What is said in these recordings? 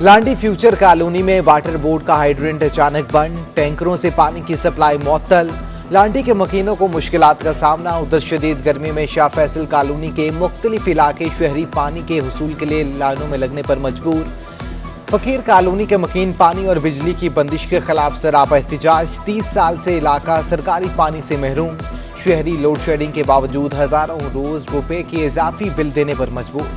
लांडी future colony में water board का hydrant अचानक बंद, टैंकरों से पानी की सप्लाई मुअत्तल। लांडी के मकीनों को मुश्किलात का सामना। उधर शदीद गर्मी में शाह फैसल कॉलोनी के मुख्तलिफ इलाके शहरी पानी के हुसूल के लिए लाइनों में लगने पर मजबूर। फकीर कॉलोनी के मकीन पानी और बिजली की बंदिश के खिलाफ सरापा एहतजाज। 30 साल से इलाका सरकारी पानी से महरूम। शहरी लोड शेडिंग के बावजूद हजारों रोज रुपए के इजाफी बिल देने पर मजबूर।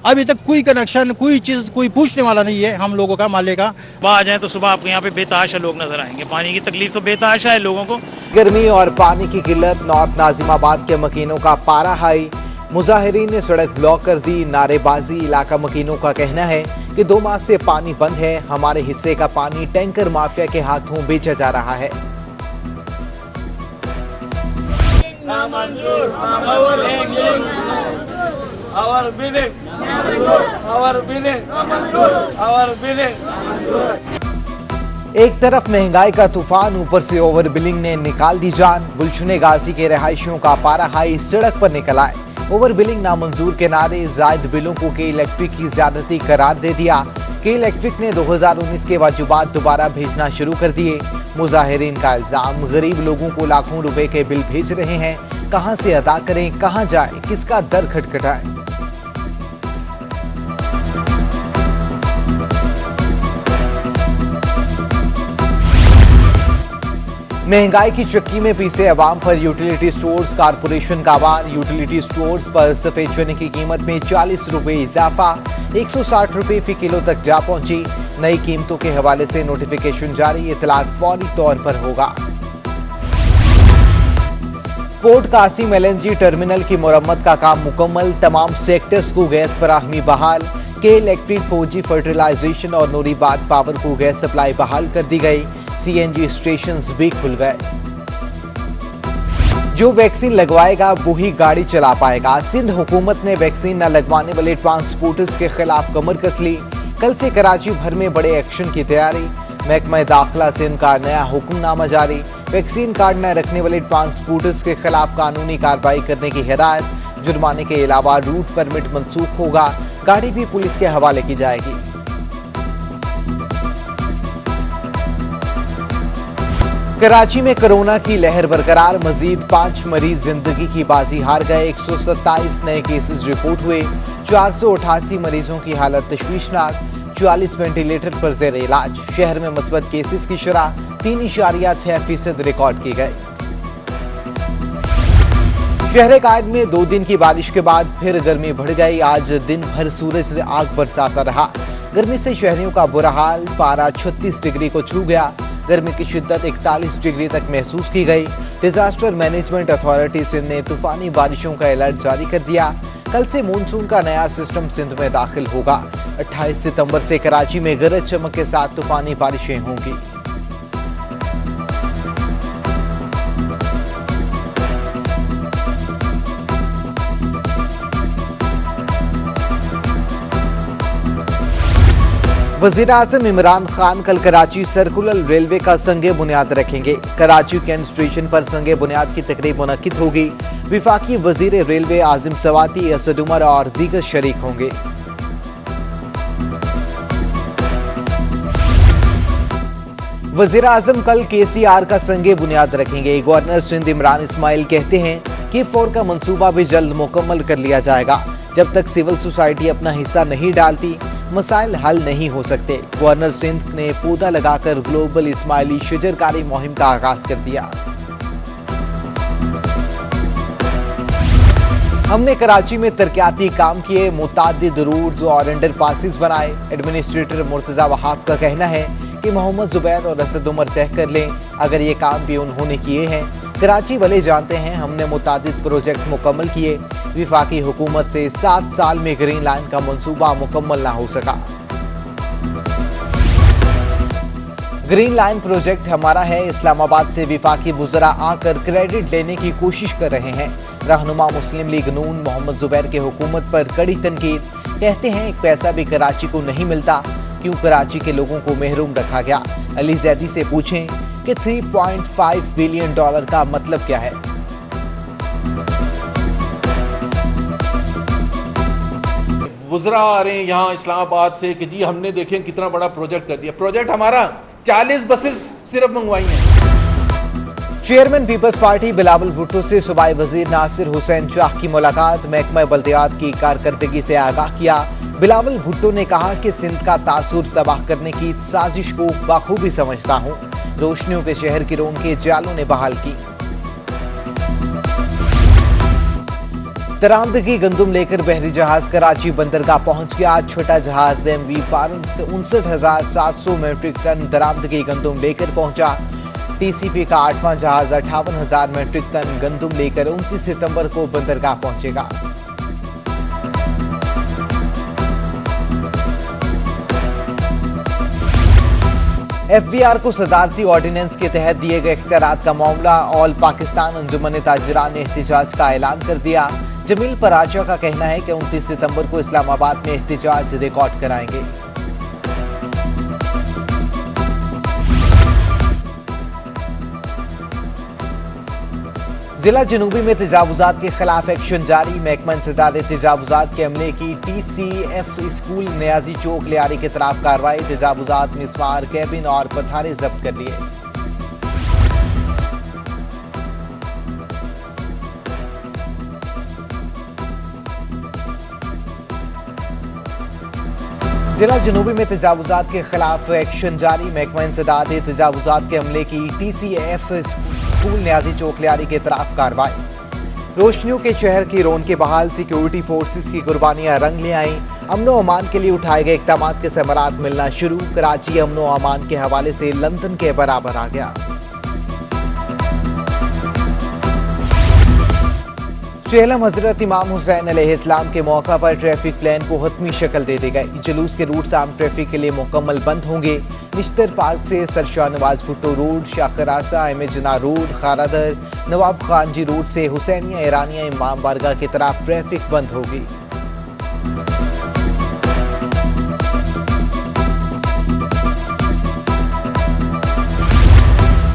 अभी तक कोई कनेक्शन, कोई चीज, कोई पूछने वाला नहीं है हम लोगों का, माले का। आ जाए तो सुबह आपके यहाँ पे बेतहाशा लोग नजर आएंगे। पानी की तकलीफ तो बेतहाशा है लोगों को। गर्मी और पानी की किल्लत। नॉर्थ नाजिमाबाद के मकीनों का पारा हाई। मुजाहिरीन ने सड़क ब्लॉक कर दी, नारेबाजी। इलाका मकीनों का कहना है कि 2 माह से पानी बंद है। हमारे हिस्से का पानी टैंकर माफिया के हाथों बेचा जा रहा है। एक तरफ महंगाई का तूफान, ऊपर से ओवर बिलिंग ने निकाल दी जान। गुलशन गाजी के रहायशियों का पारा हाई, सड़क पर निकल आए। ओवर बिलिंग नामंजूर के नारे, जायद बिलों को के इलेक्ट्रिक की ज्यादती करार दे दिया। के इलेक्ट्रिक ने 2019 के वाजिबात दोबारा भेजना शुरू कर दिए। मुजाहिरीन का इल्जाम, गरीब लोगों को लाखों रुपए के बिल भेज रहे हैं। कहां से अदा करें, कहां जाएं, किसका दर खटखटाएं। महंगाई की चक्की में पीसे अवाम पर यूटिलिटी स्टोर्स कारपोरेशन का वार। यूटिलिटी स्टोर्स पर सफेद चने की कीमत में 40 रुपए इजाफा, 160 रुपए फी किलो तक जा पहुंची। नई कीमतों के हवाले से नोटिफिकेशन जारी, इतलाक फौरी तौर पर होगा। पोर्ट कासिम LNG टर्मिनल की मुरम्मत का काम मुकम्मल। तमाम सेक्टर्स को गैस फराहमी बहाल। के इलेक्ट्रिक 4G फर्टिलाइजेशन और नूरीबाद पावर को गैस सप्लाई बहाल कर दी गई। CNG स्टेशंस भी खुल गए। जो वैक्सीन लगवाएगा वही गाड़ी चला पाएगा। सिंध हुकूमत ने वैक्सीन न लगवाने वाले ट्रांसपोर्टर्स के खिलाफ कमर कस ली। कल से कराची भर में बड़े एक्शन की तैयारी। महकमा दाखिला सिंध का नया हुक्मनामा जारी। वैक्सीन कार्ड न रखने वाले ट्रांसपोर्टर्स के खिलाफ कानूनी कार्रवाई करने की हिदायत। जुर्माने के अलावा रूट परमिट मंसूख होगा। गाड़ी भी पुलिस के हवाले की जाएगी। कराची में कोरोना की लहर बरकरार। मजीद 5 मरीज जिंदगी की बाजी हार गए। 127 नए केसेस रिपोर्ट हुए। 488 मरीजों की हालत तशवीशनाक। 44 वेंटिलेटर पर जेर इलाज। शहर में मुस्बत केसेस की शरह 3.6% रिकॉर्ड की गई। शहर कायद में 2 दिन की बारिश के बाद फिर गर्मी बढ़ गई। आज दिन भर सूरज से आग बरसाता रहा। गर्मी से शहरियों का बुरा हाल। पारा 36 डिग्री को छू गया। गर्मी की शिद्दत 41 डिग्री तक महसूस की गई। डिजास्टर मैनेजमेंट अथॉरिटी सिंध ने तूफानी बारिशों का अलर्ट जारी कर दिया। कल से मानसून का नया सिस्टम सिंध में दाखिल होगा। 28 सितंबर से कराची में गरज चमक के साथ तूफानी बारिशें होंगी। वज़ीर-ए-आज़म इमरान खान कल कराची सर्कुलर रेलवे का संगे बुनियाद रखेंगे। कराची कैंट स्टेशन पर संगे बुनियाद की तकरीब मुनक्किद होगी। विफाकी वज़ीर रेलवे आज़िम सवाती, असद उमर और दीगर शरीक होंगे। वज़ीर-ए-आज़म कल KCR का संगे बुनियाद रखेंगे। गवर्नर सिंध इमरान इस्माइल कहते हैं कि K4 का मंसूबा भी जल्द मुकम्मल कर लिया जाएगा। जब तक सिविल सोसाइटी अपना हिस्सा नहीं डालती, मसाइल हल नहीं हो सकते। गवर्नर सिंध ने पौधा लगाकर ग्लोबल इस्माइली शजरकारी मुहिम का आगाज कर दिया। हमने कराची में तरक्याती काम किए, मुतादिद रोड्स और अंडरपासेस बनाए। एडमिनिस्ट्रेटर मुर्तजा वहाब का कहना है कि मोहम्मद जुबैर और असद उमर तय कर लें, अगर ये काम भी उन्होंने किए हैं। कराची वाले जानते हैं हमने मुतादिद प्रोजेक्ट मुकम्मल किए। विफाकी हुकूमत से 7 साल में ग्रीन लाइन का मंसूबा मुकम्मल ना हो सका। ग्रीन लाइन प्रोजेक्ट हमारा है। इस्लामाबाद से विफाकी वुज़रा आकर क्रेडिट लेने की कोशिश कर रहे हैं। रहनुमा मुस्लिम लीग नून मोहम्मद जुबैर की हुकूमत पर कड़ी तनकीद। कहते हैं एक पैसा भी कराची को नहीं मिलता, क्यों कराची के लोगों को महरूम रखा गया। अली जैदी से पूछें कि $3.5 बिलियन का मतलब क्या है। वुज़रा आ रहे हैं यहाँ इस्लामाबाद से कि जी हमने देखें कितना बड़ा प्रोजेक्ट कर दिया। प्रोजेक्ट हमारा 40 बसेस सिर्फ मंगवाई हैं। Chairman Peoples Party Bilawal Bhutto से सूबाई वजीर नासिर हुसैन शाह की मुलाकात, महकमा बल्दियात की कारकर्दगी से आगाह किया। बिलावल भुट्टो ने कहा कि सिंध का तासुर तबाह करने की साजिश को बखूबी समझता हूँ। रोशनियों के शहर की रौनकें जालों ने बहाल की। दरामदगी गंदुम लेकर बहरी जहाज कराची बंदरगाह पहुंच गया। छोटा जहाज MV पारन से 59,700 मीट्रिक टन दरामदगी गंदुम लेकर पहुंचा। TCP का 8वां जहाज 58,000 मीट्रिक टन गंदुम लेकर 29 सितंबर को बंदरगाह पहुंचेगा। FBR को सदारती ऑर्डिनेंस के तहत दिए गए इख्तियारात का मामला, ऑल पाकिस्तान अंजुमन ताजिरान ने एहतिजाज का ऐलान कर दिया। जमील पराचा का कहना है कि 29 सितंबर को इस्लामाबाद में एहतिजाज रिकॉर्ड कराएंगे। जिला जनूबी में तजावुजात के खिलाफ एक्शन जारी, महकमा इंसदाद तजावुजात के अमले की TCF स्कूल नियाजी चौक लियारी के खिलाफ कार्रवाई, तजावुजात मिसमार कैबिन और पथारे जब्त कर लिए। जिला जनूबी में तजावुजात के खिलाफ एक्शन जारी, महकमा इंसदाद तजावुजात के अमले की TCF स्कूल नियाजी चौक लियारी के खिलाफ कार्रवाई। रोशनियों के शहर की रौनकें बहाल, सिक्योरिटी फोर्सेस की कुर्बानियां रंग ले आईं। अमनो अमान के लिए उठाए गए इक़दाम के समरात मिलना शुरू, कराची अमनो अमान के हवाले से लंदन के बराबर आ गया। चेहलम हजरत इमाम हुसैन अलैहिस्सलाम के मौका पर ट्रैफिक प्लान को हतमी शक्ल दे दी गई। जुलूस के रूट्स आम ट्रैफिक के लिए मुकम्मल बंद होंगे। निश्तर पार्क से सरशाह नवाज भुट्टो रोड, शाखरासा एमजना रोड, खारादर नवाब खानजी रोड से हुसैनिया ईरानिया इमाम बारगाह की तरफ ट्रैफिक बंद होगी।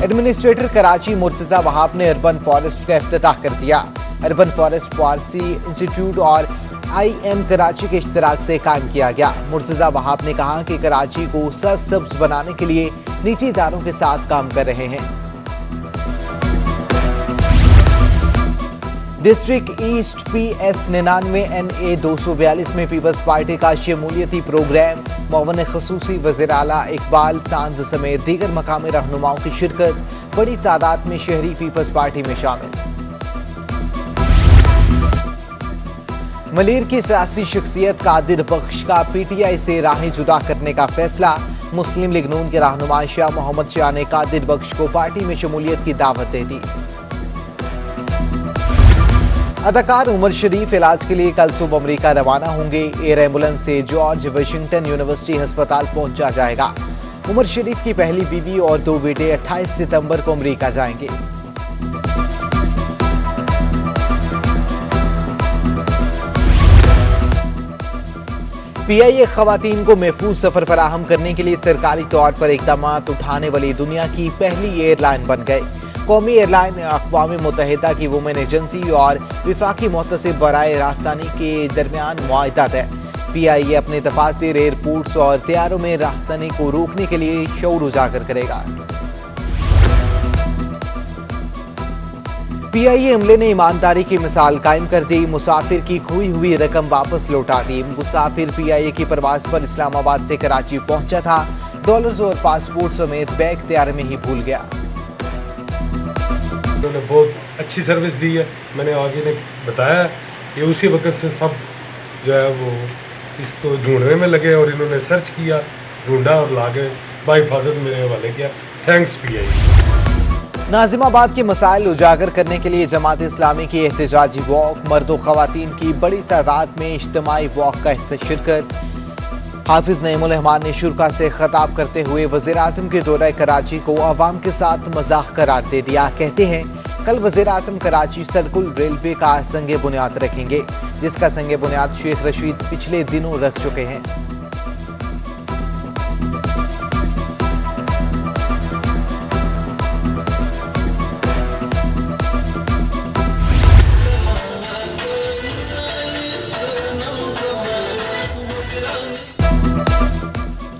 एडमिनिस्ट्रेटर कराची मुर्तजा वहाब ने अर्बन फॉरेस्ट का इफ्तिताह कर दिया। अर्बन फॉरेस्ट फारसी इंस्टीट्यूट और IM कराची के इश्तराक से कायम किया गया। मुर्तजा वहाब ने कहा कि कराची को सरसब्ज बनाने के लिए निजी इदारों के साथ काम कर रहे हैं। डिस्ट्रिक्ट ईस्ट PS 99 NA 242 में पीपल्स पार्टी का शमूलियती प्रोग्राम, मौवन खसूसी वज़ीर आला इकबाल सांद समेत दीगर मकामी रहनुमाओं की शिरकत, बड़ी तादाद में शहरी पीपल्स पार्टी में शामिल। मलीर की सियासी शख्सियत कादिर बख्श का PTI से राहें जुदा करने का फैसला, मुस्लिम लीग नून के रहनुमा शाह मोहम्मद शाह ने कादिर बख्श को पार्टी में शमूलियत की दावत दे दी। अदाकार उमर शरीफ इलाज के लिए कल सुबह अमरीका रवाना होंगे। एयर एम्बुलेंस से जॉर्ज वाशिंगटन यूनिवर्सिटी अस्पताल पहुंचा जाएगा। उमर शरीफ की पहली बीवी और 2 बेटे 28 सितंबर को अमरीका जाएंगे। PIA खवातीन को महफूज सफर फराहम करने के लिए सरकारी तौर पर इकदाम उठाने वाली दुनिया की पहली एयरलाइन बन गए। कौमी एयरलाइन अक़वाम मुत्तहिदा की वुमेन एजेंसी और विफाकी मुहतसिब बराए राहसानी के दरमियान मुआहदा तय। PIA अपने दफातर, एयरपोर्ट्स और तैयारों में राहसानी को रोकने के लिए शऊर उजागर करेगा। PIA अमले ने ईमानदारी की मिसाल कायम कर दी, मुसाफिर की खोई हुई रकम वापस लौटा दी। मुसाफिर PIA की परवाज पर इस्लामाबाद से कराची पहुंचा था, डॉलर्स और पासपोर्ट समेत बैग तैयार में ही भूल गया। उन्होंने बहुत अच्छी सर्विस दी है। मैंने आगे ने बताया कि उसी वक्त से सब जो है वो इसको ढूंढने में लगे और इन्होंने सर्च किया, ढूंढा और लाके बाहिफाजत मेरे हवाले किया। Thanks PIA। नाजिमाबाद के मसाइल उजागर करने के लिए जमात इस्लामी की एहतजाजी वॉक, मर्द और खवातीन की बड़ी तादाद में इज्तिमाई वॉक का शिरकत। हाफिज नईमुल रहमान ने शुरा से खिताब करते हुए वज़ीर आज़म के दौरे कराची को अवाम के साथ मजाक करार दे दिया। कहते हैं कल वज़ीर आज़म कराची सर्कुल रेलवे का संगे बुनियाद रखेंगे, जिसका संगे बुनियाद शेख रशीद पिछले दिनों रख चुके हैं।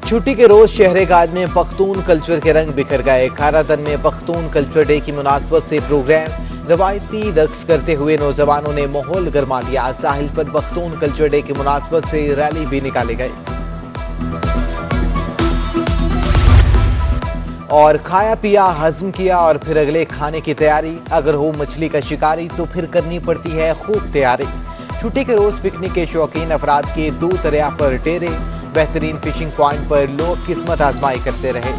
छुट्टी के रोज शहरेगाद में पख्तून कल्चर के रंग बिखर गए। खारादन में पख्तून कल्चर डे की मुनासबत से प्रोग्राम, रवायती रक्स करते हुए नौजवानों ने माहौल गरमा दिया। साहिल पर पख्तून कल्चर डे की मुनासबत से रैली भी निकाले गए और खाया पिया, हजम किया और फिर अगले खाने की तैयारी। अगर हो मछली का शिकारी तो फिर करनी पड़ती है खूब तैयारी। छुट्टी के रोज पिकनिक के शौकीन अफराद के दो दरिया पर डेरे, बेहतरीन फिशिंग पॉइंट पर लोग किस्मत आजमाई करते रहे।